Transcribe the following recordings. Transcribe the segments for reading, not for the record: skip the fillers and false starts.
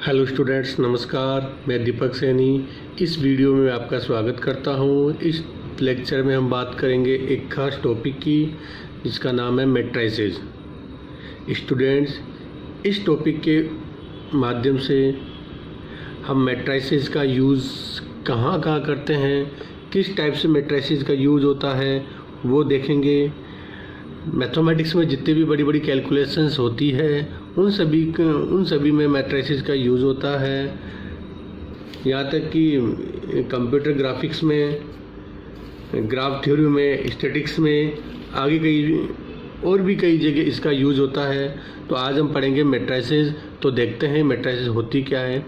Hello students, नमस्कार। मैं दीपक सैनी इस वीडियो में आपका स्वागत करता हूं। इस लेक्चर में हम बात करेंगे एक खास टॉपिक की जिसका नाम है मैट्रिसेस। स्टूडेंट्स, इस टॉपिक के माध्यम से हम मैट्रिसेस का यूज़ कहाँ करते हैं, किस टाइप से मैट्रिसेस का यूज़ होता है वो देखेंगे। मैथमेटिक्स में जितनी भी बड़ी बड़ी कैलकुलेशंस होती है उन सभी में मैट्रिसेस का यूज़ होता है। यहाँ तक कि कंप्यूटर ग्राफिक्स में, ग्राफ थ्योरी में, स्टैटिक्स में, आगे कई जगह इसका यूज़ होता है। तो आज हम पढ़ेंगे मैट्रिसेस। तो देखते हैं मैट्रिसेस होती क्या है।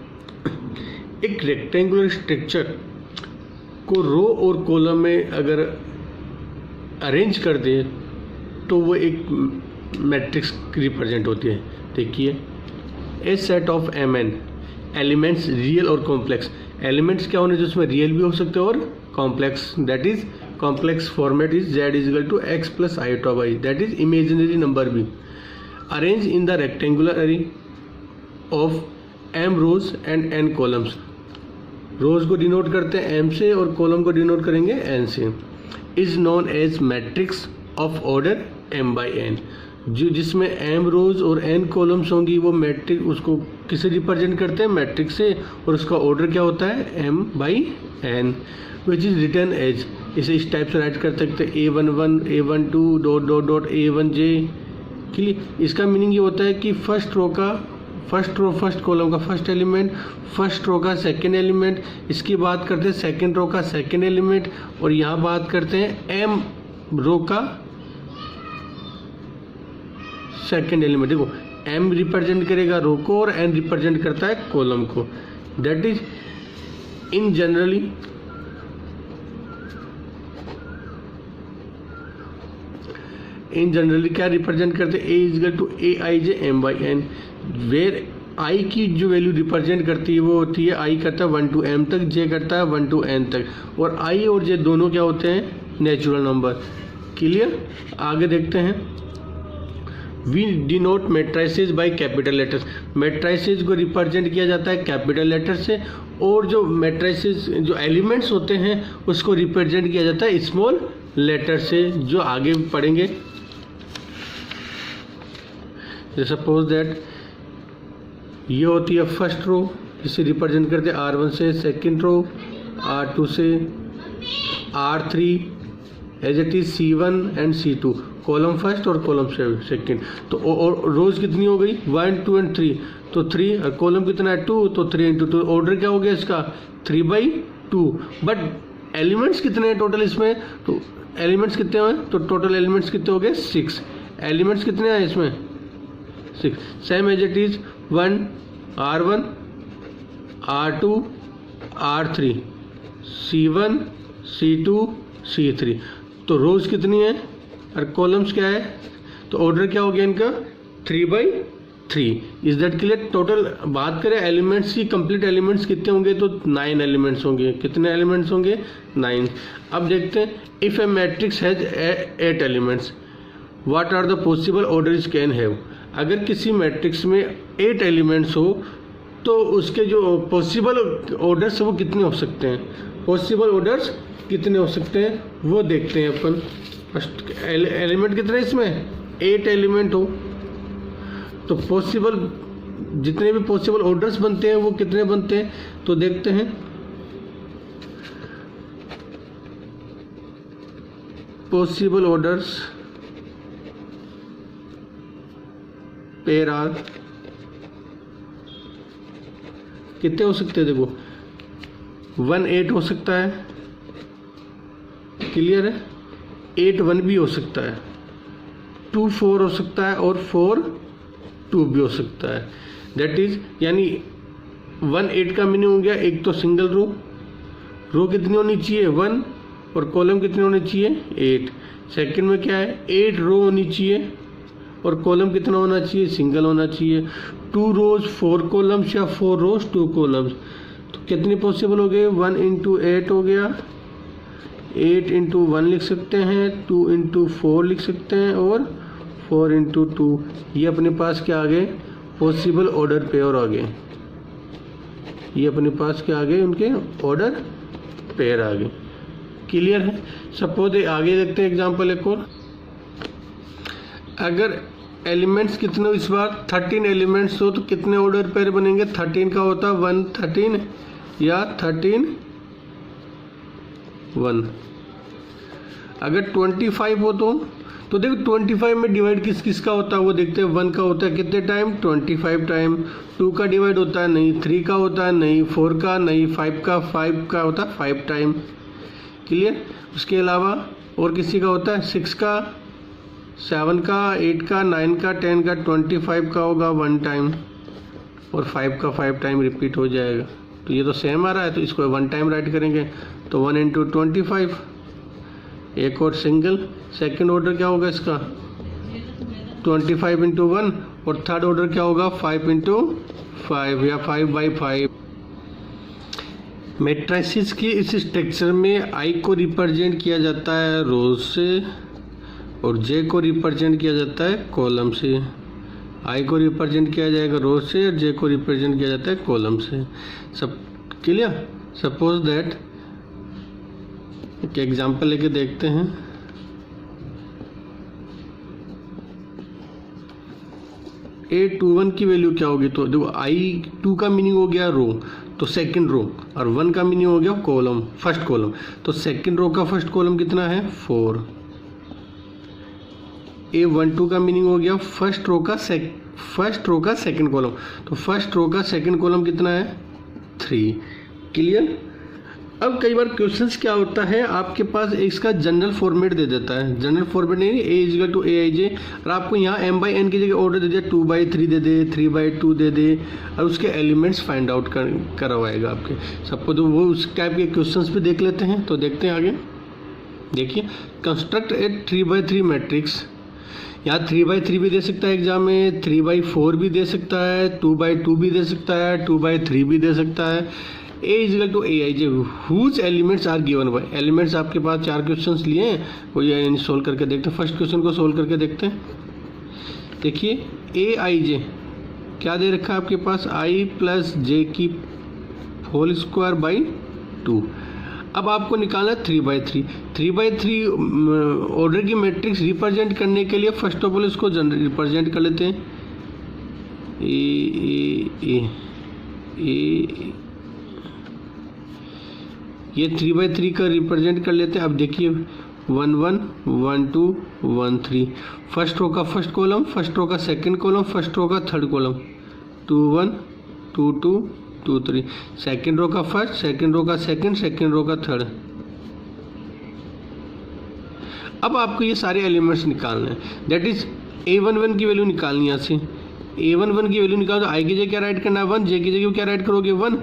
एक रेक्टेंगुलर स्ट्रक्चर को रो और कॉलम में अगर अरेंज कर दे तो वो एक मैट्रिक्स रिप्रेजेंट होती है। देखिए, a set of M N elements real और कॉम्प्लेक्स। एलिमेंट्स क्या होने जिसमें रियल भी हो सकते हैं और complex, that is complex format is Z is equal to X plus I top I, that is imaginary number भी। Arrange in the rectangular array of M rows and N columns. Rows को denote करते हैं M से और column को denote करेंगे n से। Is known as matrix of order m by n. जो जिसमें एम रोज और एन कॉलम्स होंगी वो मैट्रिक्स, उसको किसे रिप्रेजेंट करते हैं, मैट्रिक्स से, और उसका ऑर्डर क्या होता है, m by n, which is written as. इसे इस टाइप से राइट कर सकते हैं A11 A12 dot dot dot A1J। Clear. इसका मीनिंग ये होता है कि फर्स्ट कॉलम का फर्स्ट एलिमेंट, फर्स्ट रो का सेकेंड एलिमेंट, इसकी बात करते हैं सेकेंड रो का सेकेंड एलिमेंट, और यहाँ बात करते हैं एम रो का सेकेंड एलिमेंट। देखो, एम रिप्रेजेंट करेगा रो को और एन रिप्रेजेंट करता है कॉलम को। दैट इज इन जनरली क्या रिप्रेजेंट करते हैं, A is equal to A I J M by N, where I की जो वैल्यू रिप्रेजेंट करती है वो होती है, आई करता है 1 to m तक, जे करता है 1 to n तक, और आई और जे दोनों क्या होते हैं, नेचुरल नंबर। क्लियर। आगे देखते हैं। We denote matrices by capital letters. Matrices को रिप्रेजेंट किया जाता है कैपिटल लेटर से, और जो मैट्रिसेस जो एलिमेंट्स होते हैं उसको रिप्रेजेंट किया जाता है स्मॉल लेटर से, जो आगे पढ़ेंगे। सपोज दैट ये होती है फर्स्ट रो, इसे रिप्रेजेंट करते हैं R1 से, सेकेंड रो R2 से, R3 as it is C1 and C2, column first और कॉलम सेकेंड। तो रोज कितनी हो गई, 1 2 एंड 3, तो 3, और कॉलम कितना है 2, तो 3 इंटू 2। ऑर्डर क्या हो गया इसका, 3/2। बट एलिमेंट्स कितने हैं टोटल इसमें, तो एलिमेंट्स कितने हैं, तो टोटल एलिमेंट्स कितने हो गए, 6 एलिमेंट्स कितने हैं इसमें, 6। Same as it is 1 R1 R2 R3 C1 C2 C3। तो रोज कितनी है और कॉलम्स क्या है, तो ऑर्डर क्या हो गया इनका, 3/3। Is that clear. टोटल बात करें एलिमेंट्स की, कंप्लीट एलिमेंट्स कितने होंगे, तो 9 एलिमेंट्स होंगे। कितने एलिमेंट्स होंगे, 9। अब देखते हैं, if a matrix has 8 elements, what are the possible orders can have. अगर किसी मैट्रिक्स में 8 एलिमेंट्स हो तो उसके जो पॉसिबल ऑर्डर्स वो कितने हो सकते हैं, पॉसिबल ऑर्डर्स कितने हो सकते हैं वो देखते हैं अपन। फर्स्ट एलिमेंट कितने इसमें, 8 एलिमेंट हो तो पॉसिबल जितने भी पॉसिबल ऑर्डर्स बनते हैं वो कितने बनते हैं, तो देखते हैं। पॉसिबल ऑर्डर्स पेयर आर कितने हो सकते हैं, देखो 1 8 हो सकता है, क्लियर है, 8 1 भी हो सकता है, 2 4 हो सकता है, और 4 2 भी हो सकता है। दैट इज यानी 1 8 का मीनिंग हो गया, एक तो सिंगल रो कितनी होनी चाहिए 1, और कॉलम कितनी होनी चाहिए 8। सेकंड में क्या है, 8 रो होनी चाहिए और कॉलम कितना होना चाहिए, सिंगल होना चाहिए। 2 रोज 4 कॉलम्स या 4 रोज 2 कॉलम्स, तो कितनी पॉसिबल हो गए, 1 इंटू 8 हो गया, 8 इंटू 1 लिख सकते हैं, 2 इंटू 4 लिख सकते हैं, और 4 इंटू 2। ये अपने पास क्या आ गए, पॉसिबल ऑर्डर पेयर आ गए। ये अपने पास क्या आ गए, उनके ऑर्डर पेयर आ गए। क्लियर है। सपोज आगे देखते हैं एग्जांपल एक और। अगर एलिमेंट्स कितने, इस बार 13 एलिमेंट्स हो तो कितने ऑर्डर पेयर बनेंगे? 13 का होता है 1 13 या 13 1। अगर 25 हो तो देखो 25 में डिवाइड किस किस का होता है वो देखते हैं। 1 का होता है कितने टाइम? 25 टाइम। 2 का डिवाइड होता है नहीं, 3 का होता है नहीं, 4 का नहीं, 5 का होता है 5 टाइम। क्लियर। उसके अलावा और किसी का होता है 6 का, 7 का, 8 का, 9 का, 10 का, 25 का होगा 1 टाइम और 5 का 5 टाइम रिपीट हो जाएगा। तो ये तो सेम आ रहा है तो इसको 1 टाइम राइट करेंगे तो 1 × 25। एक और सिंगल सेकंड ऑर्डर क्या होगा इसका? 25 × 1 और थर्ड ऑर्डर क्या होगा? 5 × 5 या 5/5। मैट्रिसेस की इस स्ट्रक्चर में आई को रिप्रेजेंट किया जाता है रोज से और जे को रिप्रेजेंट किया जाता है कॉलम से। आई को रिप्रेजेंट किया जाएगा रोज से और जे को रिप्रेजेंट किया जाता है कॉलम से। सब क्लियर। सपोज दैट एक एग्जांपल लेके देखते हैं। A21 की वैल्यू क्या होगी? तो देखो I2 का मीनिंग हो गया रो, तो सेकंड रो, और 1 का मीनिंग हो गया कॉलम, फर्स्ट कॉलम। तो सेकंड रो का फर्स्ट कॉलम कितना है? 4। A12 का मीनिंग हो गया फर्स्ट रो का सेकंड कॉलम। तो फर्स्ट रो का सेकंड कॉलम कितना है? 3। क्लियर। अब कई बार क्वेश्चंस क्या होता है, आपके पास इसका जनरल फॉर्मेट दे देता है। जनरल फॉर्मेट नहीं, A = AIJ, और आपको यहाँ M/N की जगह ऑर्डर दे दिया 2/3 दे दे, 3/2 दे दे, और उसके एलिमेंट्स फाइंड आउट करवाएगा आपके सबको। तो वो उस टाइप के क्वेश्चंस भी देख लेते हैं। तो देखते हैं आगे। देखिए, कंस्ट्रक्ट ए 3/3 मैट्रिक्स। यहाँ 3/3 भी दे सकता है एग्जाम में, 3/4 भी दे सकता है, 2/2 भी दे सकता है, 2/3 भी दे सकता है। A = AIJ whose elements are given by। Elements आपके पास 4 क्वेश्चंस लिए हैं, वो ये सोल्व करके देखते हैं। फर्स्ट क्वेश्चन को सोल्व करके देखते हैं। देखिए AIJ क्या दे रखा है आपके पास? I + J की होल स्क्वायर बाई 2। अब आपको निकालना है 3/3। 3/3 ऑर्डर की मैट्रिक्स रिप्रेजेंट करने के लिए फर्स्ट ऑफ ऑल इसको रिप्रेजेंट कर लेते हैं। ये 3/3 का रिप्रेजेंट कर लेते हैं। अब देखिए 1 1 1 2 1 3, फर्स्ट रो का फर्स्ट कॉलम, फर्स्ट रो का सेकंड कॉलम, फर्स्ट रो का थर्ड कॉलम, 2 1 2 2 2 3, सेकंड रो का फर्स्ट, सेकंड रो का सेकंड, सेकंड रो का थर्ड। अब आपको ये सारे एलिमेंट्स निकालने हैं। दैट इज A11 की वैल्यू निकालनी है। यहाँ से A11 की वैल्यू निकालो तो आई की जगह क्या राइट करना है? 1। जे की जगह क्या राइट करोगे? 1।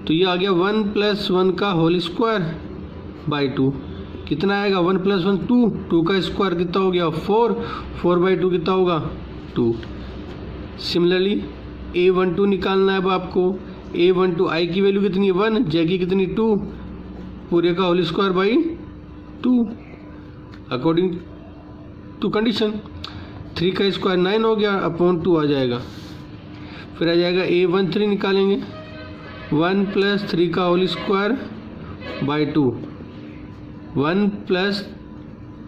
तो ये आ गया 1 + 1 का होल स्क्वायर बाई 2। कितना आएगा? 1 + 1 2, 2 का स्क्वायर कितना हो गया? 4, 4/2 कितना होगा? 2। सिमिलरली A12 निकालना है अब आपको। A12 आई की वैल्यू कितनी है? 1, जे की कितनी? 2, पूरे का whole square by 2 according to condition. 3 का स्क्वायर 9 हो गया, अपॉन 2 आ जाएगा। फिर आ जाएगा A13 निकालेंगे, 1 + 3 का होल स्क्वायर बाई 2। 1 +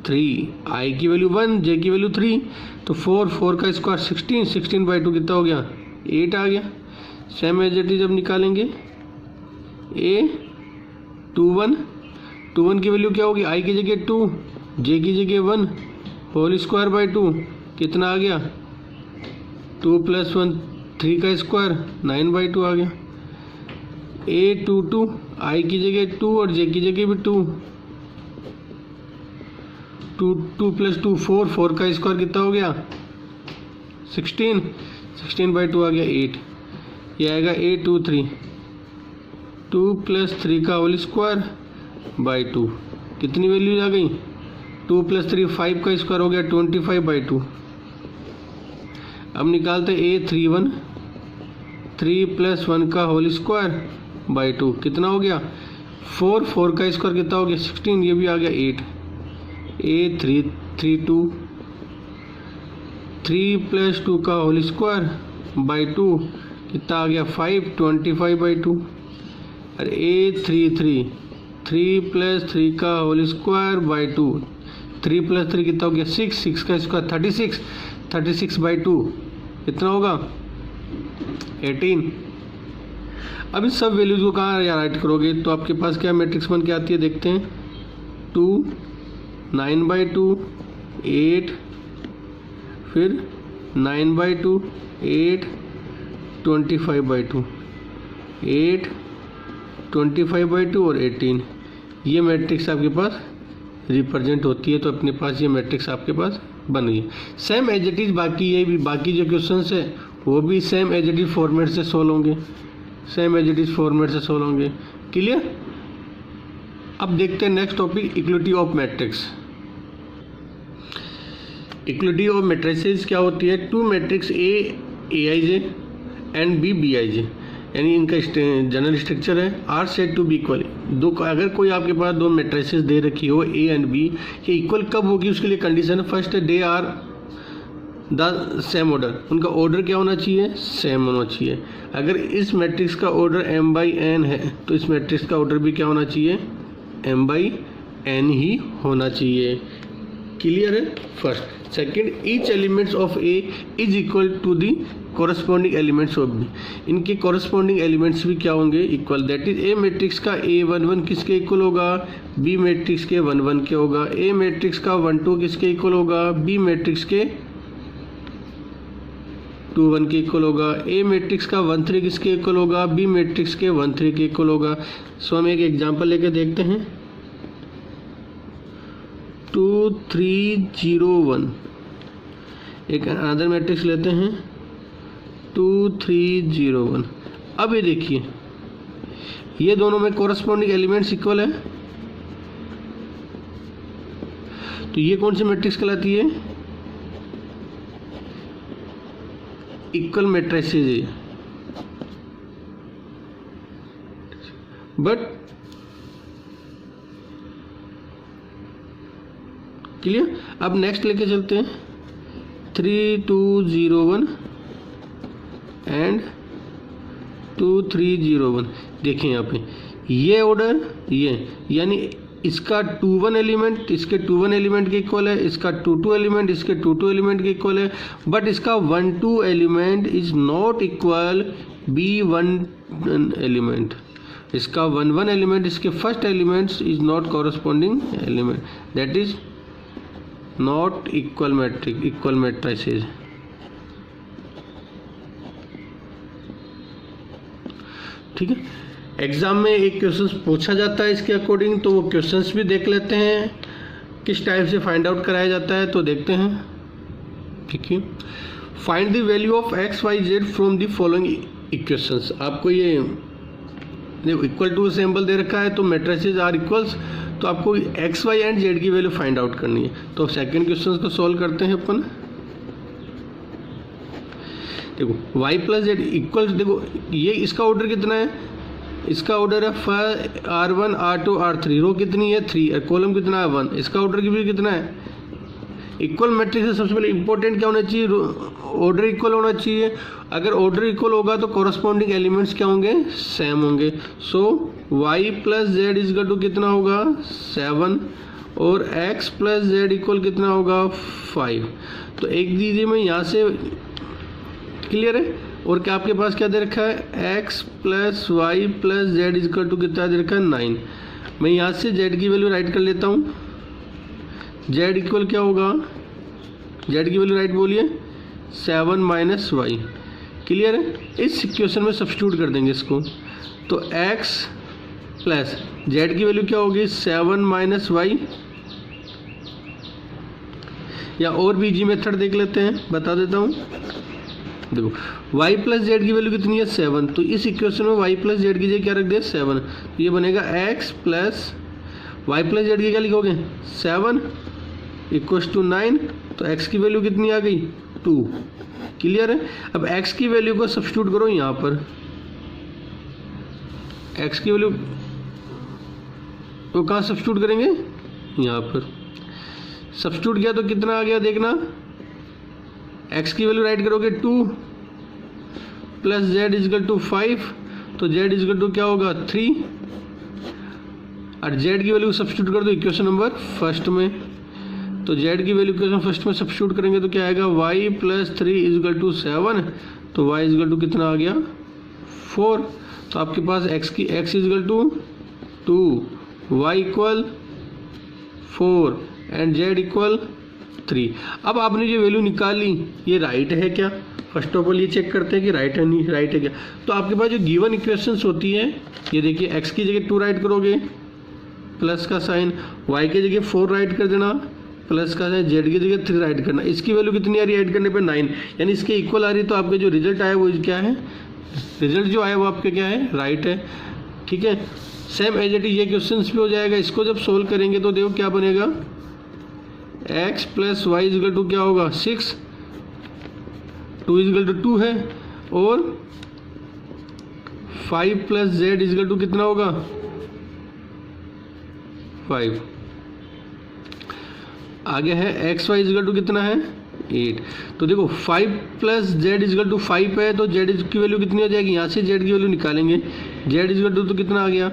3, आई की वैल्यू 1, जे की वैल्यू 3, तो 4, 4 का स्क्वायर 16, 16/2 कितना हो गया? 8 आ गया। सेम एज इट इज अब निकालेंगे A21 की वैल्यू क्या होगी? आई की जगह 2, जे की जगह 1, होल स्क्वायर बाई 2 कितना आ गया? 2 + 1 3 का स्क्वायर 9/2 आ गया। A22 आई की जगह 2 और जे की जगह भी 2, 2 + 2 4, 4 का स्क्वायर कितना हो गया? 16, 16/2 आ गया 8। ये आएगा A23, 2 + 3 का होल स्क्वायर बाई 2। कितनी वैल्यूज आ गई? 2 + 3 5 का स्क्वायर हो गया 25/2। अब निकालते A31, 3 + 1 का होल स्क्वायर बाई 2 कितना हो गया? 4, 4 का स्क्वायर कितना हो गया? 16, ये भी आ गया 8। A32, 3 + 2 का होल स्क्वायर बाई 2 कितना आ गया 5, 25/2। और A33 3 + 3 का होल स्क्वायर बाई 2, 3 + 3 कितना हो गया 6, 6 का स्क्वायर 36, 36/2 कितना होगा 18। अब इस सब वैल्यूज को कहाँ राइट करोगे तो आपके पास क्या मैट्रिक्स बन के आती है, देखते हैं। 2, 9/2, 8, फिर 9/2, 8, 25/2, 8, 25/2 और 18। ये मैट्रिक्स आपके पास रिप्रेजेंट होती है। तो अपने पास ये मैट्रिक्स आपके पास बन गई। सेम एज इट इज बाकी ये भी, बाकी जो क्वेश्चंस है वो भी same as it is format से सोल्व होंगे, same as it is format से सोल्व होंगे। क्लियर। अब देखते हैं next topic, equality of matrix. Equality of matrices क्या होती है? Two matrix A Aij and B Bij, यानी इनका जनरल स्ट्रक्चर है are said to be equal. दो, अगर कोई आपके पास दो मैट्रिसेस दे रखी हो ए एंड बी, ये इक्वल कब होगी उसके लिए कंडीशन है, first they are the same order, उनका ऑर्डर क्या होना चाहिए, सेम होना चाहिए। अगर इस मैट्रिक्स का ऑर्डर m/n है तो इस मैट्रिक्स का ऑर्डर भी क्या होना चाहिए, m/n ही होना चाहिए। क्लियर है। First. Second, each elements of A is equal to the corresponding elements of B, इनके कॉरस्पॉन्डिंग एलिमेंट्स भी क्या होंगे, equal. That is A matrix का A11 किसके इक्वल होगा, बी मैट्रिक्स के 1 के होगा। ए मैट्रिक्स का 1 किसके इक्वल होगा, बी मैट्रिक्स के 2 के इक्वल होगा। ए मैट्रिक्स का 1 किसके इक्वल होगा, बी मैट्रिक्स के 1 के इक्वल होगा। सो हम एक एग्जाम्पल लेके देखते हैं। 2 3 0 1, एक अनदर मैट्रिक्स लेते हैं 2 3 0 1। अब ये देखिए ये दोनों में कॉरस्पॉन्डिंग एलिमेंट्स इक्वल है, तो ये कौन सी मैट्रिक्स कहलाती है, इक्वल मैट्रिसेस है। But clear. अब नेक्स्ट लेके चलते हैं 3 2 0 1 एंड 2 3 0 1। देखें यहाँ पे ये ऑर्डर, ये यानी इसका 2 1 एलिमेंट इसके 2 1 एलिमेंट के इक्वल है, इसका 2 2 एलिमेंट इसके 2 2 एलिमेंट के इक्वल है। बट इसका 1 2 element is not equal B 1 element, इसका 1 1 एलिमेंट इसके first element is not corresponding element, that is not equal matrix, equal matrices. ठीक है। एग्जाम में एक क्वेश्चन पूछा जाता है इसके अकॉर्डिंग, तो वो क्वेश्चंस भी देख लेते हैं किस टाइप से फाइंड आउट कराया जाता है, तो देखते हैं। ठीक है। Find the value of x y z from the following equations. आपको ये इक्वल टू सिंबल दे रखा है, तो मैट्रिसेस आर इक्वल्स, तो आपको x y एंड z की वैल्यू फाइंड आउट करनी है। तो सेकंड क्वेश्चन को सॉल्व करते हैं अपन। देखो y + z इक्वल्स, देखो ये इसका ऑर्डर कितना है, इसका ऑर्डर है R1 R2 R3, रो कितनी है 3 और कॉलम कितना है 1, इसका ऑर्डर की भी कितना है, इक्वल मैट्रिक्स से सबसे पहले इंपॉर्टेंट क्या होना चाहिए, ऑर्डर इक्वल होना चाहिए। अगर ऑर्डर इक्वल होगा तो कॉरस्पॉन्डिंग एलिमेंट्स क्या होंगे, सेम होंगे। सो y + z इक्वल टू कितना होगा 7 और x + z इक्वल कितना होगा 5। तो एक दीजिए मैं यहाँ से, क्लियर है। और क्या आपके पास क्या दे रखा है, x + y + z equal to कितना दे रखा है 9। मैं यहाँ से z की वैल्यू राइट कर लेता हूँ। z इक्वल क्या होगा, z की वैल्यू राइट बोलिए 7 - y। क्लियर है। इस इक्वेशन में सब्स्टिट्यूट कर देंगे इसको, तो x + z की वैल्यू क्या होगी 7 - y। या और भी इजी मेथड देख लेते हैं, बता देता हूँ। देखो y + z की वैल्यू कितनी है 7, तो इस इक्वेशन में y + z की जगह क्या रख दे 7, तो ये बनेगा x + y + z की क्या लिखोगे 7 = 9, तो x की वैल्यू कितनी आ गई 2। क्लियर है। अब x की वैल्यू को सब्स्टिट्यूट करो यहाँ पर, x की वैल्यू तो कहाँ सब्स्टिट्यूट करेंगे, यहाँ पर सब्स्टिट्यूट किया तो कितना आ गया देखना, x की वैल्यू राइट करोगे 2 प्लस जेड इजकल टू 5, तो जेड इजकल टू क्या होगा 3, और जेड की वैल्यू सब्स्टिट्यूट कर दो इक्वेशन नंबर फर्स्ट में, तो जेड की वैल्यू इक्वेशन फर्स्ट में सब्स्टिट्यूट करेंगे तो क्या आएगा y प्लस 3 इजकल टू 7, तो y इजकल टू कितना आ गया 4, तो आपके पास x is equal to 2, y equal 4 and z equal 3। अब आपने जो वैल्यू निकाली ये राइट है क्या? फर्स्ट ऑफ ऑल ये चेक करते हैं कि राइट है नहीं राइट है क्या। तो आपके पास जो गिवन इक्वेशंस होती है ये देखिए, x की जगह 2 राइट करोगे प्लस का साइन, y की जगह 4 राइट कर देना प्लस का साइन, z की जगह 3 राइट करना। इसकी वैल्यू कितनी आ रही है ऐड करने पे 9, यानी इसके इक्वल आ रही है। तो आपके जो रिजल्ट आया वो क्या है? रिजल्ट जो आया वो आपके क्या है? राइट है। ठीक है, सेम एज इट इज ये क्वेश्चन भी हो जाएगा। इसको जब सोल्व करेंगे तो देखो क्या बनेगा, x plus y is equal to क्या होगा 6, 2 इजकल टू 2 है, और 5 प्लस जेड इजकल टू कितना होगा 5। आगे है एक्स वाई इजकल टू कितना है 8। तो देखो 5 प्लस जेड इजकल टू 5 है, तो जेड की वैल्यू कितनी हो जाएगी? यहाँ से जेड की वैल्यू निकालेंगे, जेड इजकल टू तो कितना आ गया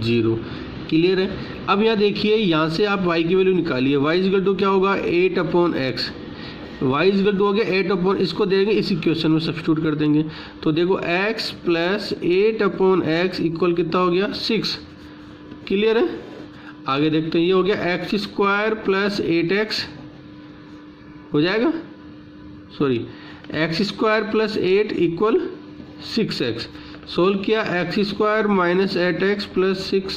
0। क्लियर है। अब यहाँ देखिए, यहाँ से आप y की वैल्यू निकालिए, y इजकल टू क्या होगा 8/x, y इजकल टू हो गया 8/, इसको देंगे इस इक्वेशन में सब्स्टिट्यूट कर देंगे। तो देखो x प्लस 8/x इक्वल कितना हो गया 6। क्लियर है। आगे देखते हैं, ये हो गया x स्क्वायर प्लस 8x हो जाएगा, sorry x square plus 8 equal 6x। Solve किया, x square minus 8x plus 6,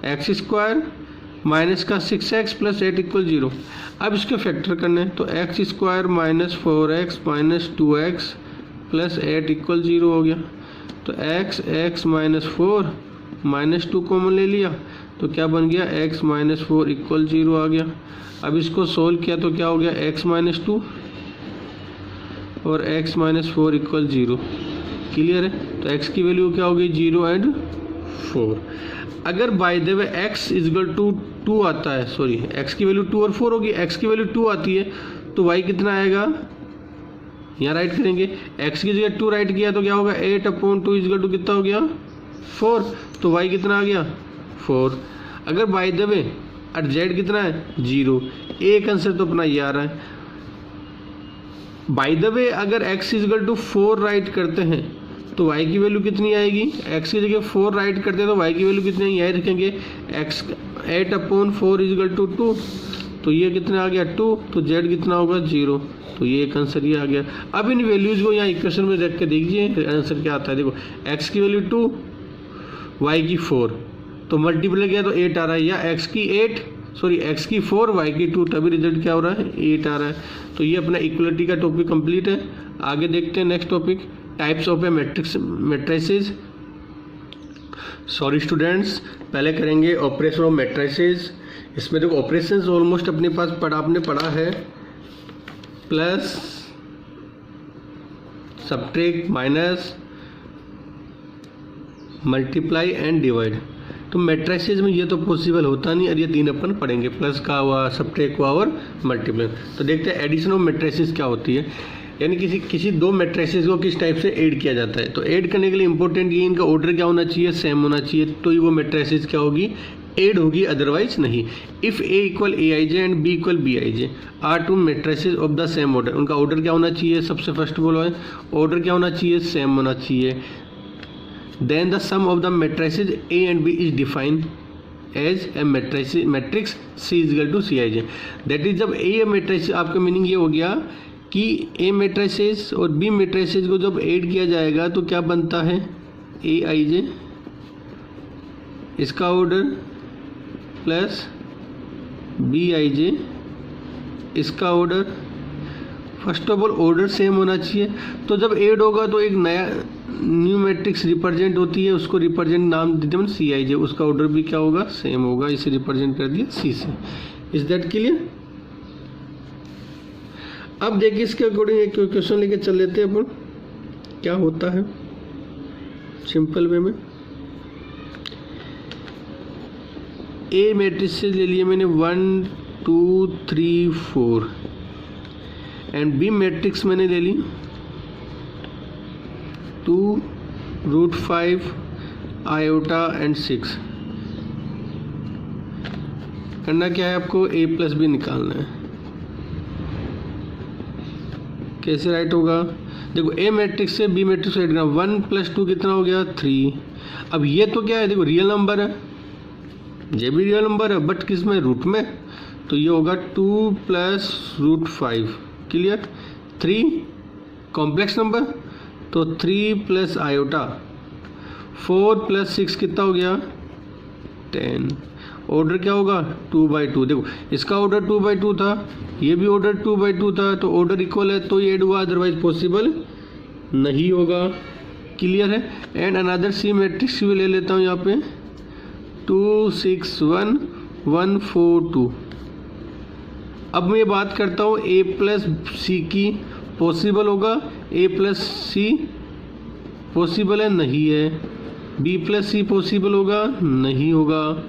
x square minus का 6x प्लस 8 इक्वल 0। अब इसके फैक्टर करने, तो x square minus 4x minus 2x plus 8 equal 0 हो गया। तो x माइनस 4 माइनस 2 कॉमन ले लिया, तो क्या बन गया x माइनस 4 इक्वल 0 आ गया। अब इसको सोल्व किया तो क्या हो गया x माइनस 2 और x माइनस 4 इक्वल 0। क्लियर है। तो x की वैल्यू क्या होगी 0 एंड 4। अगर by the way x is equal to 2 आता है, सॉरी x की वैल्यू 2 और 4 होगी, x की वैल्यू 2 आती है तो y कितना आएगा, यहाँ राइट करेंगे, x की जगह 2 राइट किया तो क्या होगा 8/2 इजकल टू कितना हो गया 4, तो y कितना आ गया 4। अगर बाय द वे और z कितना है 0, एक आंसर तो अपना ये आ रहा है। बाय द वे अगर x इजकल टू 4 राइट करते हैं तो y की वैल्यू कितनी आएगी, x की जगह 4 राइट करते हैं तो y की वैल्यू कितनी है, यही रखेंगे, x 8/4 इजकल टू 2, तो ये कितना आ गया 2, तो z कितना होगा 0, तो ये एक आंसर ये आ गया। अब इन वैल्यूज को यहाँ इक्वेशन में रख के देखिए आंसर क्या आता है। देखो x की वैल्यू 2, y की 4, तो मल्टीप्लाई किया तो 8 आ रहा है, या x की 4 y की 2, तभी रिजल्ट क्या हो रहा है 8 आ रहा है। तो ये अपना इक्वलिटी का टॉपिक कंप्लीट है। आगे देखते हैं next topic, types of A matrices. Sorry students, पहले करेंगे ऑपरेशन ऑफ मैट्रिसेस। इसमें देखो ऑपरेशंस ऑलमोस्ट अपने पास आपने पढ़ा है, plus, subtract, minus, multiply and divide. तो मैट्रिसेस में ये तो पॉसिबल होता नहीं, और ये 3 अपन पढ़ेंगे, प्लस का हुआ, सब्ट्रैक्ट हुआ और मल्टीप्लाई। तो देखते हैं एडिशन ऑफ मैट्रिसेस क्या होती है, यानी किसी 2 मैट्रिसेस को किस टाइप से ऐड किया जाता है। तो ऐड करने के लिए इंपॉर्टेंट ये इनका ऑर्डर क्या होना चाहिए, सेम होना चाहिए, तो ही वो मैट्रिसेस क्या होगी ऐड होगी, अदरवाइज नहीं। If A equal aij and B equal bij are 2 matrices of the same order, उनका ऑर्डर क्या होना चाहिए, सबसे फर्स्ट बोलो है ऑर्डर क्या होना चाहिए, सेम होना चाहिए। Then the sum of the matrices A and B is defined as a matrix C is equal to Cij। That is जब ए मैट्रिक्स, आपका मीनिंग ये हो गया कि ए मैट्रिसेस और बी मैट्रिसेस को जब ऐड किया जाएगा तो क्या बनता है aij, इसका ऑर्डर, प्लस bij, इसका order. First of all order same होना चाहिए। तो जब ऐड होगा तो एक नया न्यू मैट्रिक्स रिप्रेजेंट होती है, उसको रिप्रेजेंट नाम देते हैं Cij, उसका ऑर्डर भी क्या होगा सेम होगा, इसे रिप्रेजेंट कर दिया C से। Is that clear. अब देखिए इसके अकॉर्डिंग एक क्वेश्चन लेके चल लेते हैं अपन, क्या होता है सिंपल वे में। ए मैट्रिक्स से ले लिए मैंने 1 2 3 4 एंड बी मैट्रिक्स मैंने ले ली 2√5 आयोटा एंड 6। करना क्या है आपको, a प्लस बी निकालना है। कैसे राइट होगा, देखो a मैट्रिक्स से b मैट्रिक्स को ऐड करना, 1 + 2 कितना हो गया 3। अब ये तो क्या है, देखो रियल नंबर है, ये भी रियल नंबर है बट किस में, रूट में, तो ये होगा 2 + √5। क्लियर। 3 कॉम्प्लेक्स नंबर, तो 3 + आयोटा, 4 + 6 कितना हो गया 10। ऑर्डर क्या होगा 2/2। देखो इसका ऑर्डर 2/2 था, ये भी ऑर्डर 2/2 था, तो ऑर्डर इक्वल है तो ये ऐड हुआ, अदरवाइज पॉसिबल नहीं होगा। क्लियर है। एंड अनदर सी मैट्रिक्स भी ले लेता हूँ यहाँ पे, 2 6 1 1 4 2। अब मैं बात करता हूँ a + c की, पॉसिबल होगा, a + c पॉसिबल है, नहीं है। b + c पॉसिबल होगा, नहीं होगा।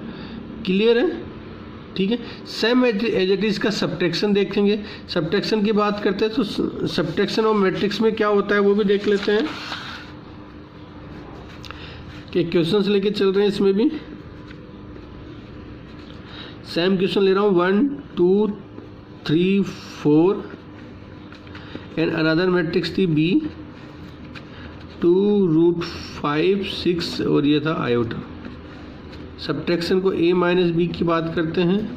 क्लियर है, ठीक है। सेम एज इट इज का सब्ट्रैक्शन देखेंगे। सब्ट्रैक्शन की बात करते हैं तो सब्ट्रैक्शन ऑफ मैट्रिक्स में क्या होता है वो भी देख लेते हैं, कि क्वेश्चंस लेके चल रहे हैं। इसमें भी सेम क्वेश्चन ले रहा हूँ, 1 2 3 4 एंड अनदर मैट्रिक्स थी b 2√5 6 और ये था आयोटा। सब्ट्रैक्शन को a - b की बात करते हैं,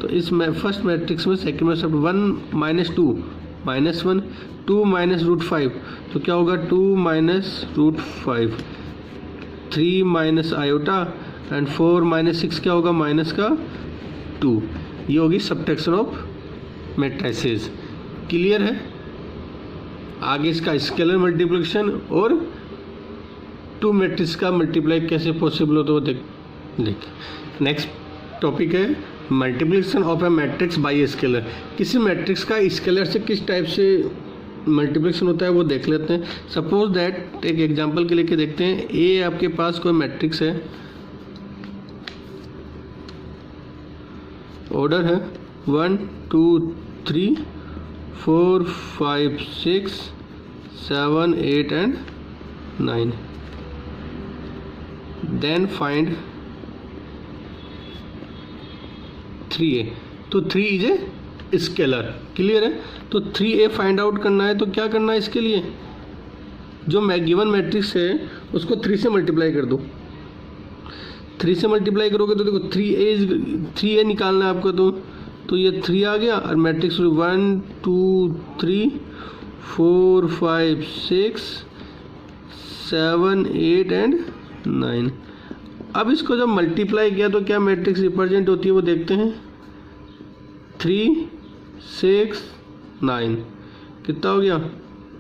तो इस फर्स्ट मैट्रिक्स में सेकंड में सब 1 - 2 -1 2 - √5, तो क्या होगा 2 - √5, 3 - आयोटा एंड 4 - 6 क्या होगा -2। ये होगी सब्ट्रैक्शन ऑफ मैट्रिसेस। क्लियर है। आगे इसका स्केलर मल्टीप्लिकेशन और 2 मैट्रिक्स का मल्टीप्लाई कैसे पॉसिबल हो, तो देख नेक्स्ट टॉपिक है multiplication of A matrix bye scalar. किसी मैट्रिक्स का स्केलर से किस टाइप से मल्टीप्लिकेशन होता है वो देख लेते हैं। सपोज दैट एक एग्जांपल के लेके देखते हैं, ए आपके पास कोई मैट्रिक्स है, ऑर्डर है 1 2 3 4 5 6 7 8 एंड 9। देन फाइंड 3a, तो 3 इज ए स्केलर। क्लियर है। तो 3a फाइंड आउट करना है, तो क्या करना है इसके लिए, जो गिवन मैट्रिक्स है उसको 3 से मल्टीप्लाई कर दो। 3 से मल्टीप्लाई करोगे तो देखो 3a निकालना है आपको, तो ये 3 आ गया और मैट्रिक्स 1 2 3 4 5 6 7 8 एंड 9। अब इसको जब मल्टीप्लाई किया तो क्या मैट्रिक्स रिप्रेजेंट होती है वो देखते हैं। 3 6 9 कितना हो गया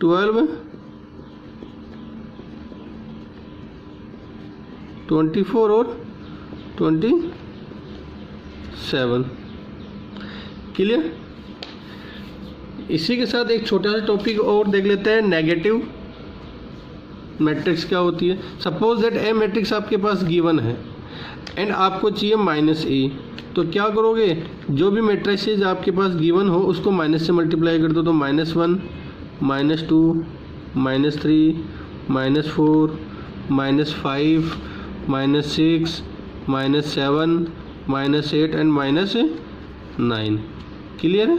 12 24 और 27। क्लियर। इसी के साथ एक छोटा सा टॉपिक और देख लेते हैं, नेगेटिव मैट्रिक्स क्या होती है। सपोज दैट ए मैट्रिक्स आपके पास गिवन है एंड आपको चाहिए -a, तो क्या करोगे, जो भी मैट्रिसेस आपके पास गिवन हो उसको माइनस से मल्टीप्लाई कर दो, तो -1 -2 -3 -4 -5 -6 -7 -8 एंड -9। क्लियर है।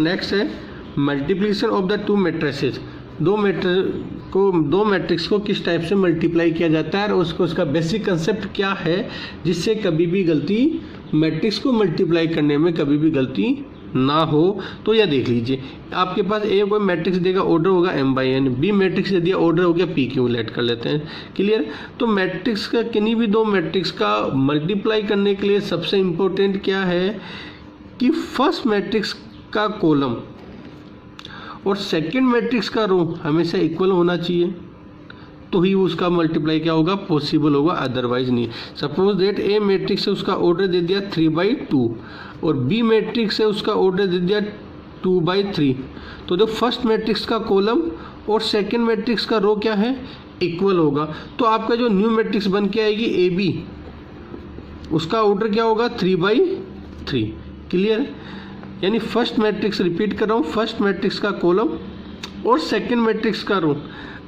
नेक्स्ट है मल्टीप्लिकेशन ऑफ द 2 मैट्रिसेस। दो मैट्रिक्स को किस टाइप से मल्टीप्लाई किया जाता है और उसका बेसिक कंसेप्ट क्या है, जिससे कभी भी गलती मैट्रिक्स को मल्टीप्लाई करने में कभी भी गलती ना हो। तो यह देख लीजिए, आपके पास ए कोई मैट्रिक्स देगा, ऑर्डर होगा m/n, बी मैट्रिक्स दे दिया, ऑर्डर हो गया p/q। लेट कर लेते हैं। क्लियर। तो मैट्रिक्स का किन्हीं भी 2 मैट्रिक्स का मल्टीप्लाई करने के लिए सबसे इम्पोर्टेंट क्या है कि फर्स्ट मैट्रिक्स का कॉलम और सेकंड मैट्रिक्स का रो हमेशा इक्वल होना चाहिए, तो ही उसका मल्टीप्लाई क्या होगा पॉसिबल होगा, अदरवाइज नहीं। सपोज दैट ए मैट्रिक्स से उसका ऑर्डर दे दिया 3/2 और बी मैट्रिक्स से उसका ऑर्डर दे दिया 2/3, तो जो फर्स्ट मैट्रिक्स का कॉलम और सेकंड मैट्रिक्स का रो क्या है इक्वल होगा। तो आपका जो न्यू मैट्रिक्स बन के आएगी ए बी, उसका ऑर्डर क्या होगा 3/3। क्लियर। यानी फर्स्ट मैट्रिक्स, रिपीट कर रहा हूँ, फर्स्ट मैट्रिक्स का कॉलम और सेकंड मैट्रिक्स का रो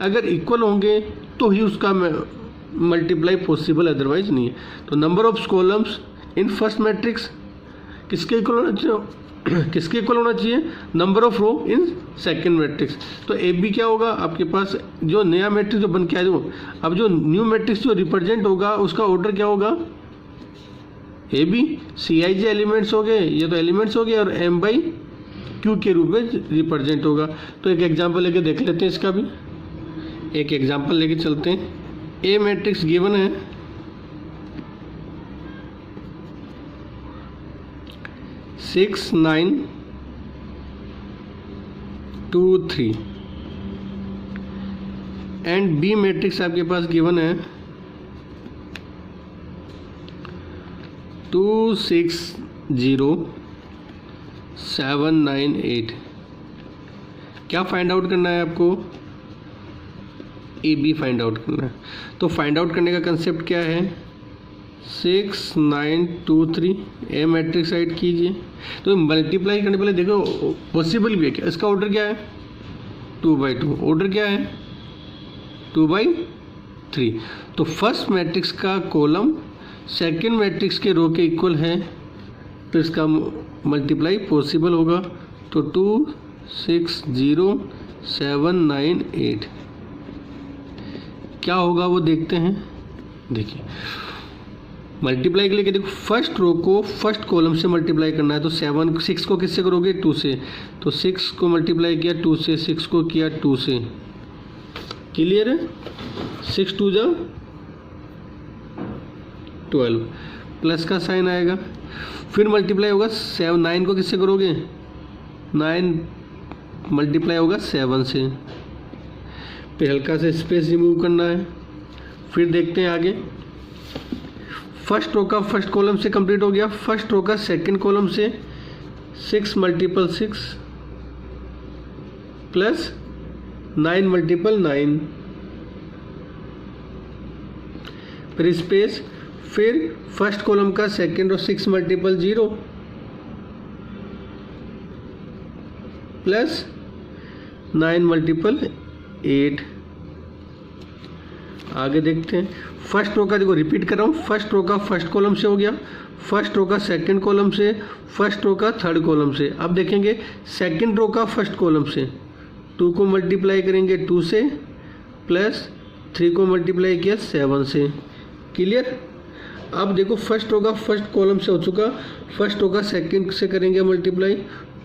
अगर इक्वल होंगे तो ही उसका मल्टीप्लाई पॉसिबल, अदरवाइज नहीं है। तो number of columns in first matrix किसके इक्वल होना चाहिए, किसके इक्वल होना चाहिए, number of row in second matrix. तो ए बी क्या होगा आपके पास, जो नया मैट्रिक्स जो बन के आया, अब जो न्यू मैट्रिक्स जो रिप्रेजेंट होगा उसका ऑर्डर क्या होगा, A B C I J elements हो गए, ये तो एलिमेंट्स हो गए, और एम बाई क्यू के रूप में रिप्रेजेंट होगा। तो एक एग्जांपल लेके देख लेते हैं, इसका भी एक एग्जांपल लेके चलते हैं। ए मैट्रिक्स गिवन है 6 9 2 3 एंड बी मैट्रिक्स आपके पास गिवन है 2 6 0 7 9 8। क्या फाइंड आउट करना है आपको, ए बी फाइंड आउट करना है। तो फाइंड आउट करने का कंसेप्ट क्या है, 6 9 2 3 ए मैट्रिक्स राइट कीजिए। तो मल्टीप्लाई करने पहले देखो पॉसिबल भी है क्या, इसका ऑर्डर क्या है 2/2, ऑर्डर क्या है 2/3। तो फर्स्ट मैट्रिक्स का कॉलम सेकंड मैट्रिक्स के रो के इक्वल है, तो इसका मल्टीप्लाई पॉसिबल होगा। तो 2 6 0 7 9 8 क्या होगा वो देखते हैं। देखिए मल्टीप्लाई के लिए देखो फर्स्ट रो को फर्स्ट कॉलम से मल्टीप्लाई करना है, तो 6 को किससे करोगे 2 से, तो 6 को मल्टीप्लाई किया 2 से, 6 को किया 2 से, क्लियर है। 6 2 जा 12 प्लस का साइन आएगा, फिर मल्टीप्लाई होगा 7 9 को किससे करोगे 9 मल्टीप्लाई होगा 7 से, फिर हल्का से स्पेस रिमूव करना है। फिर देखते हैं आगे, फर्स्ट रो का फर्स्ट कॉलम से कंप्लीट हो गया, फर्स्ट रो का सेकंड कॉलम से 6 × 6 प्लस 9 × 9, फिर स्पेस, फिर फर्स्ट कॉलम का सेकंड रो 6 × 0 प्लस 9 × 8। आगे देखते हैं, फर्स्ट रो का देखो रिपीट कर रहा हूँ, फर्स्ट रो का फर्स्ट कॉलम से हो गया, फर्स्ट रो का सेकंड कॉलम से, फर्स्ट रो का थर्ड कॉलम से। अब देखेंगे सेकंड रो का फर्स्ट कॉलम से 2 को मल्टीप्लाई करेंगे 2 से, प्लस 3 को मल्टीप्लाई किया 7 से, क्लियर। अब देखो फर्स्ट रो का फर्स्ट कॉलम से हो चुका, फर्स्ट रो का सेकंड से करेंगे मल्टीप्लाई,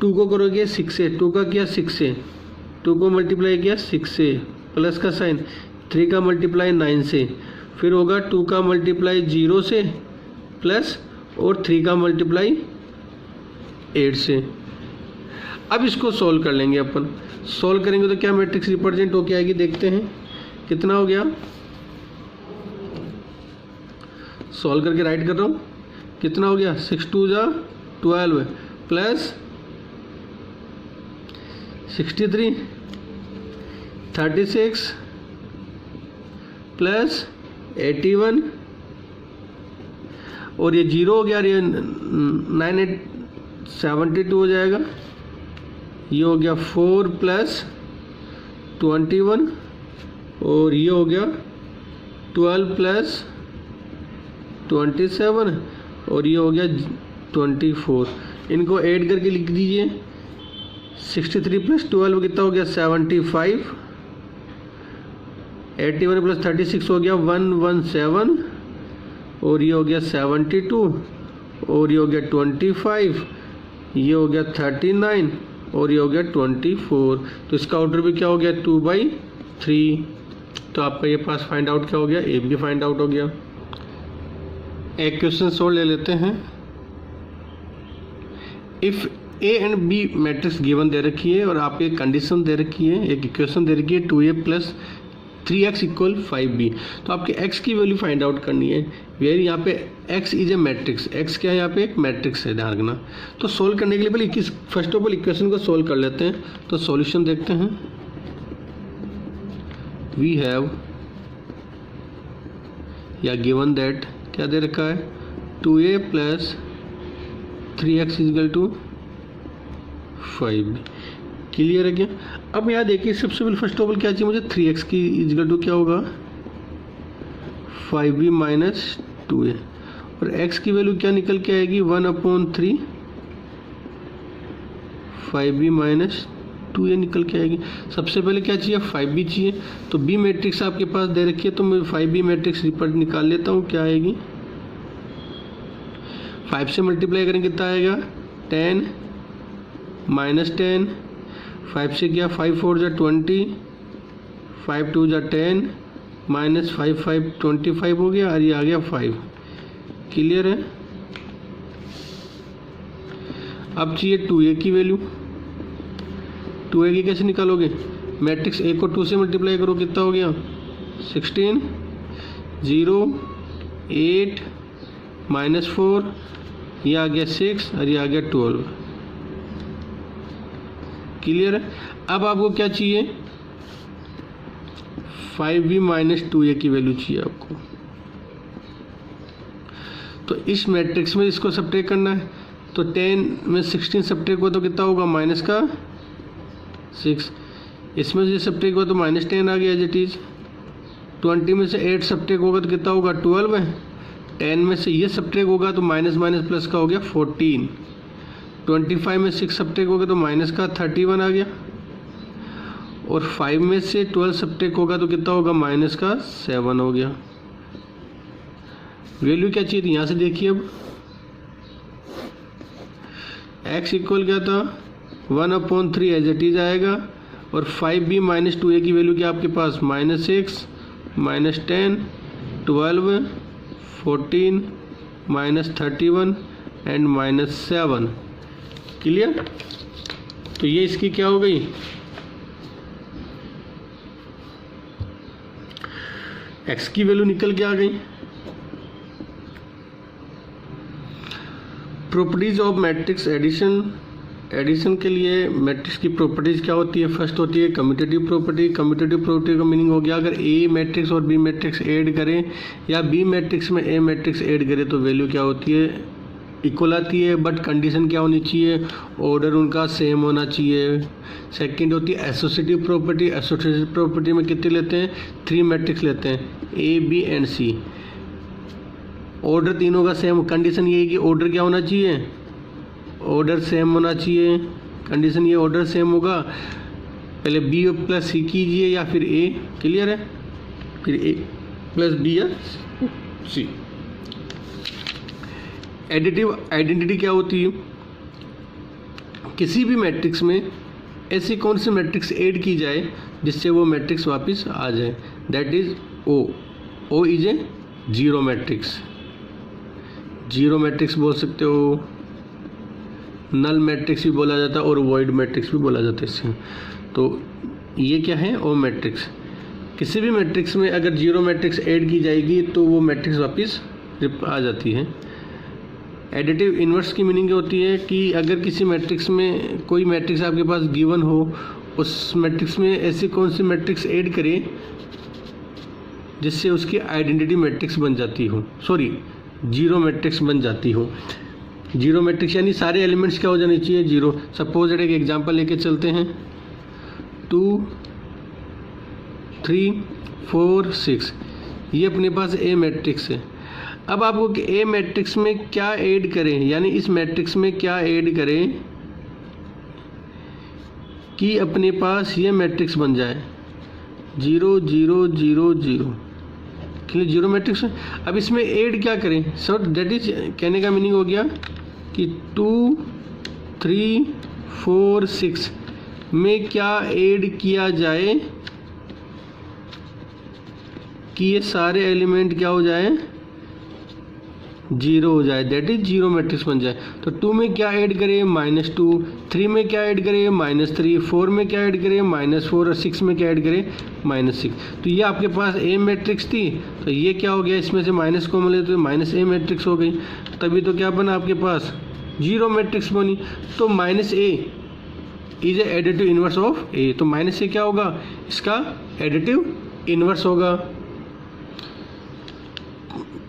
2 को करोगे 6 से, 2 का किया 6 से, 2 को मल्टीप्लाई किया 6 से, प्लस का साइन, 3 का मल्टीप्लाई 9 से, फिर होगा 2 का मल्टीप्लाई 0 से, प्लस और 3 का मल्टीप्लाई 8 से। अब इसको सॉल्व कर लेंगे अपन, सॉल्व करेंगे तो क्या मैट्रिक्स रिप्रेजेंट होके आएगी, देखते हैं कितना हो गया। सॉल्व करके राइट कर रहा हूँ, कितना हो गया 6 2 जा 12 प्लस 63 36 प्लस 81, और ये 0 हो गया, ये 9 8 72 हो जाएगा, ये हो गया 4 प्लस 21, और ये हो गया 12 प्लस 27, और ये हो गया 24। इनको ऐड करके लिख दीजिए, 63 प्लस 12 कितना हो गया 75, 81 प्लस 36 हो गया 117, और ये हो गया 72, और ये हो गया 25, ये हो गया 39, और ये हो गया 24। तो इसका ऑर्डर भी क्या हो गया 2/3। तो आपका ये पास फाइंड आउट क्या हो गया, ए भी फाइंड आउट हो गया। एक क्वेश्चन सोल्व ले लेते हैं। If A and B matrix given दे रखी है और आपको एक कंडीशन दे रखी है, एक इक्वेशन दे रखी है 2a प्लस 3x = 5b। तो आपके x की वैल्यू फाइंड आउट करनी है, वेयर यहाँ पे x is A matrix, x क्या है यहाँ पे एक मैट्रिक्स है, ध्यान रखना। तो सोल्व करने के लिए पहले फर्स्ट ऑफ ऑल इक्वेशन को सोल्व कर लेते हैं। तो सॉल्यूशन देखते हैं, वी हैव या गिवन दैट क्या दे रखा है 2a प्लस 3x = 5। क्लियर है क्या? अब यहाँ देखिए सबसे पहले फर्स्ट ऑफ ऑल क्या चाहिए मुझे, 3x की इजगल टू क्या होगा 5b माइनस 2a, और x की वैल्यू क्या निकल के आएगी 1/3 5b माइनस 2a निकल के आएगी। सबसे पहले क्या चाहिए 5b चाहिए, तो b मैट्रिक्स आपके पास दे रखी है तो मैं 5b मैट्रिक्स रिपॉर्ट निकाल लेता हूँ। क्या आएगी 5 से मल्टीप्लाई करेंगे कितना आएगा 10 माइनस 10, 5 से क्या 5 4 जा 20, 5 2 जा 10 माइनस 5 5 25 हो गया और ये आ गया 5। क्लियर है? अब चाहिए 2a की वैल्यू। 2a की कैसे निकालोगे, मैट्रिक्स a को 2 से मल्टीप्लाई करो कितना हो गया 16, 0 8 माइनस 4, ये आ गया 6 और ये आ गया 12। क्लियर है? अब आपको क्या चाहिए 5b माइनस 2a की वैल्यू चाहिए आपको। तो इस मैट्रिक्स में इसको सब्ट्रैक्ट करना है, तो 10 में 16 सब्ट्रैक्ट हुआ तो कितना होगा माइनस का 6, इसमें से सब्ट्रैक्ट हुआ तो माइनस 10 आ गया एज इट इज। 20 में से 8 सब्ट्रैक्ट होगा तो कितना होगा 12 है। 10 में से ये सब्ट्रैक्ट होगा तो माइनस माइनस प्लस का हो गया 14। 25 में 6 सब्ट्रैक्ट होगा तो माइनस का 31 आ गया, और 5 में से 12 सब्ट्रैक्ट होगा तो कितना होगा माइनस का 7 हो गया। वैल्यू क्या चाहिए थी यहाँ से देखिए, अब x इक्वल क्या था 1/3 एज इट इज आएगा, और 5b माइनस 2a की वैल्यू क्या आपके पास -6 minus 10 12 14 minus 31 and minus 7। Clear? तो ये इसकी क्या हो गई x की वैल्यू निकल के आ गई। Properties of matrix addition. Addition के लिए मैट्रिक्स की प्रॉपर्टीज क्या होती है, फर्स्ट होती है कम्यूटेटिव प्रॉपर्टी। कम्यूटेटिव प्रॉपर्टी का मीनिंग हो गया अगर ए मैट्रिक्स और बी मैट्रिक्स ऐड करें या बी मैट्रिक्स में ए मैट्रिक्स ऐड करें तो वैल्यू क्या होती है इक्वल आती है, बट कंडीशन क्या होनी चाहिए ऑर्डर उनका सेम होना चाहिए। सेकंड होती है एसोसिएटिव प्रॉपर्टी। एसोसिएटिव प्रॉपर्टी में कितने लेते हैं 3 मैट्रिक्स लेते हैं A B and C, order तीनों का सेम। कंडीशन ये है कि ऑर्डर क्या होना चाहिए ऑर्डर सेम होना चाहिए। कंडीशन ये ऑर्डर सेम होगा, पहले बी प्लस सी कीजिए या फिर ए। क्लियर है? फिर ए प्लस बी या सी। एडिटिव आइडेंटिटी क्या होती है, किसी भी मैट्रिक्स में ऐसी कौन सी मैट्रिक्स ऐड की जाए जिससे वो मैट्रिक्स वापस आ जाए, that is O. O is a zero matrix. Zero matrix बोल सकते हो, नल मैट्रिक्स भी बोला जाता है और वॉइड मैट्रिक्स भी बोला जाता है इससे। तो ये क्या है ओ मैट्रिक्स। किसी भी मैट्रिक्स में अगर जीरो मैट्रिक्स ऐड की जाएगी तो वो मैट्रिक्स वापस आ जाती है। एडिटिव इन्वर्स की मीनिंग होती है कि अगर किसी मैट्रिक्स में कोई मैट्रिक्स आपके पास गिवन हो, उस मैट्रिक्स में ऐसी कौन सी मैट्रिक्स ऐड करें जिससे उसकी आइडेंटिटी मैट्रिक्स बन जाती हो, जीरो मैट्रिक्स बन जाती हो। जीरो मैट्रिक्स यानी सारे एलिमेंट्स क्या हो जाने चाहिए जीरो। सपोज एक एग्जांपल लेके चलते हैं 2 3 4 6, ये अपने पास ए मैट्रिक्स है। अब आपको ए मैट्रिक्स में क्या ऐड करें, यानी इस मैट्रिक्स में क्या ऐड करें कि अपने पास ये मैट्रिक्स बन जाए 0 0 0 0। Zero matrix. अब इसमें ऐड क्या करें, सो दैट इज कहने का मीनिंग हो गया कि 2 3 4 6 में क्या ऐड किया जाए कि ये सारे एलिमेंट क्या हो जाए जीरो हो जाए, दैट इज जीरो मैट्रिक्स बन जाए। तो 2 में क्या ऐड करें -2, 3 में क्या ऐड करें -3, 4 में क्या ऐड करें -4 और 6 में क्या ऐड करें -6। तो ये आपके पास ए मैट्रिक्स थी, तो ये क्या हो गया इसमें से माइनस कॉमन ले तो माइनस ए मैट्रिक्स हो गई, तभी तो क्या बना आपके पास जीरो मैट्रिक्स बनी। तो -a is a additive inverse of A, तो -a क्या होगा इसका एडिटिव इनवर्स होगा।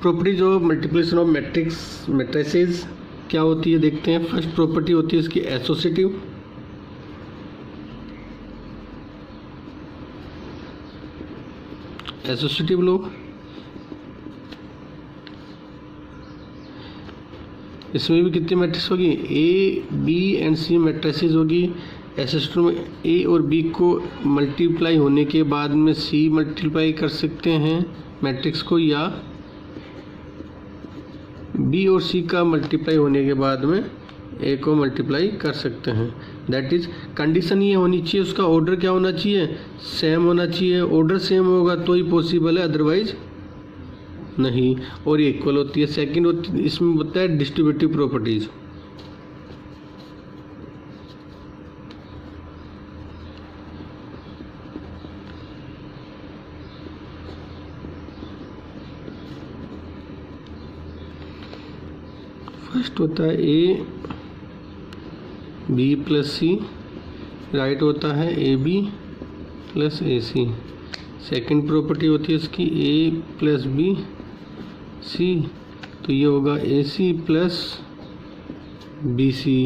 Properties of multiplication of matrices क्या होती है देखते हैं। फर्स्ट प्रॉपर्टी होती है इसकी एसोसिएटिव। एसोसिएटिव लो। इसमें भी कितनी मैट्रिक्स होगी, A B and C matrices होगी। एसोसिएटिव में ए और बी को मल्टीप्लाई होने के बाद में सी मल्टीप्लाई कर सकते हैं मैट्रिक्स को, या बी और सी का मल्टीप्लाई होने के बाद में ए को मल्टीप्लाई कर सकते हैं। दैट इज कंडीशन ये होनी चाहिए, उसका ऑर्डर क्या होना चाहिए, सेम होना चाहिए। ऑर्डर सेम होगा तो ही पॉसिबल है, अदरवाइज नहीं। और ये इक्वल होती है। सेकंड होती है, इसमें होता है डिस्ट्रीब्यूटिव प्रॉपर्टीज। फर्स्ट होता है A B plus C, right होता है A B plus A C. Second property होती है इसकी ए प्लस बी सी, तो ये होगा A C plus B C.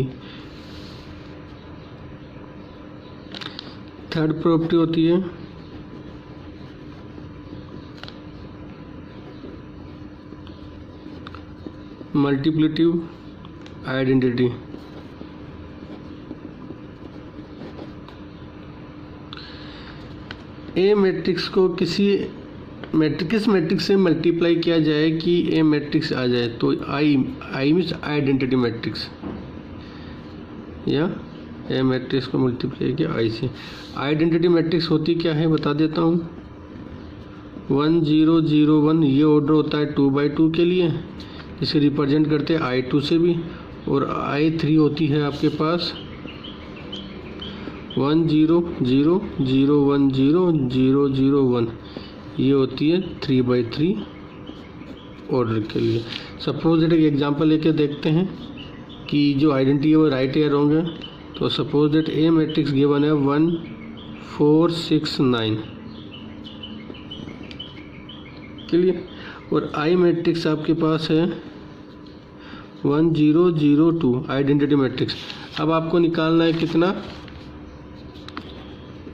Third property होती है मल्टीप्लिटिव आइडेंटिटी। ए मैट्रिक्स को किसी मैट्रिक्स से मल्टीप्लाई किया जाए कि ए मैट्रिक्स आ जाए, तो आई मीन्स आइडेंटिटी मैट्रिक्स, या ए मैट्रिक्स को मल्टीप्लाई किया आई से। आइडेंटिटी मैट्रिक्स होती क्या है बता देता हूँ। 1 0 0 1 ये ऑर्डर होता है 2/2 के लिए, इसे रिप्रेजेंट करते हैं I2 से भी। और I3 होती है आपके पास 1 0 0 0 1 0 0 0 1, ये होती है 3/3 ऑर्डर के लिए। सपोज दैट एक एग्जांपल लेके देखते हैं कि जो आइडेंटिटी है वो राइट या रॉन्ग है। तो suppose that A matrix given है 1 4 6 9 क्लियर, और आई मैट्रिक्स आपके पास है 1 0 0 2 आइडेंटिटी मैट्रिक्स। अब आपको निकालना है कितना,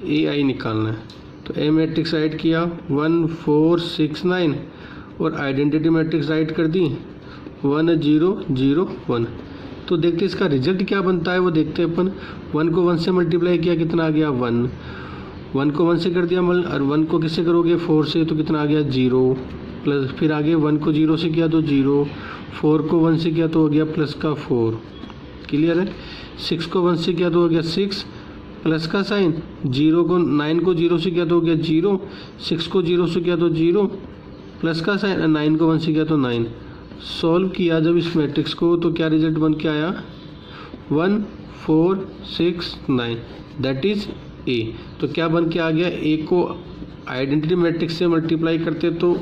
ए आई निकालना है। तो ए मैट्रिक्स राइट किया 1 4 6 9 और आइडेंटिटी मैट्रिक्स राइट कर दी 1 0 0 1। तो देखते इसका रिजल्ट क्या बनता है वो देखते हैं अपन। 1 को 1 से मल्टीप्लाई किया कितना आ गया 1, 1 को 1 से कर दिया और 1 को किससे करोगे 4 से, तो कितना आ गया 0 प्लस, फिर आगे 1 को 0 से किया तो 0, 4 को 1 से किया तो हो गया प्लस का 4 क्लियर है। 6 को 1 से किया तो हो गया 6 प्लस का साइन, 9 को 0 से किया तो हो गया 0, 6 को 0 से किया तो 0 प्लस का साइन, 9 को 1 से किया तो 9। सॉल्व किया जब इस मैट्रिक्स को तो क्या रिजल्ट बन के आया 1 4 6 9, दैट इज ए। तो क्या बन के आ गया, ए को आइडेंटिटी मैट्रिक्स से मल्टीप्लाई करते तो,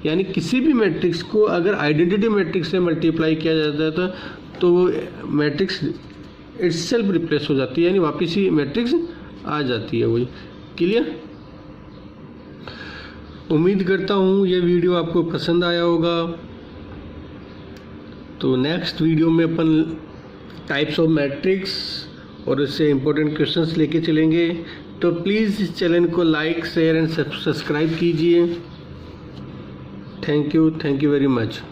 यानी किसी भी मैट्रिक्स को अगर आइडेंटिटी मैट्रिक्स से मल्टीप्लाई किया जाता है तो मैट्रिक्स इटसेल्फ रिप्लेस हो जाती है, यानी वापस ही मैट्रिक्स आ जाती है वही। क्लियर, उम्मीद करता हूँ ये वीडियो आपको पसंद आया होगा। तो नेक्स्ट वीडियो में अपन टाइप्स ऑफ मैट्रिक्स और उससे इम्पोर्टेंट क्वेश्चंस लेके चलेंगे। तो प्लीज़ इस चैनल को लाइक शेयर एंड सब्सक्राइब कीजिए। Thank you very much.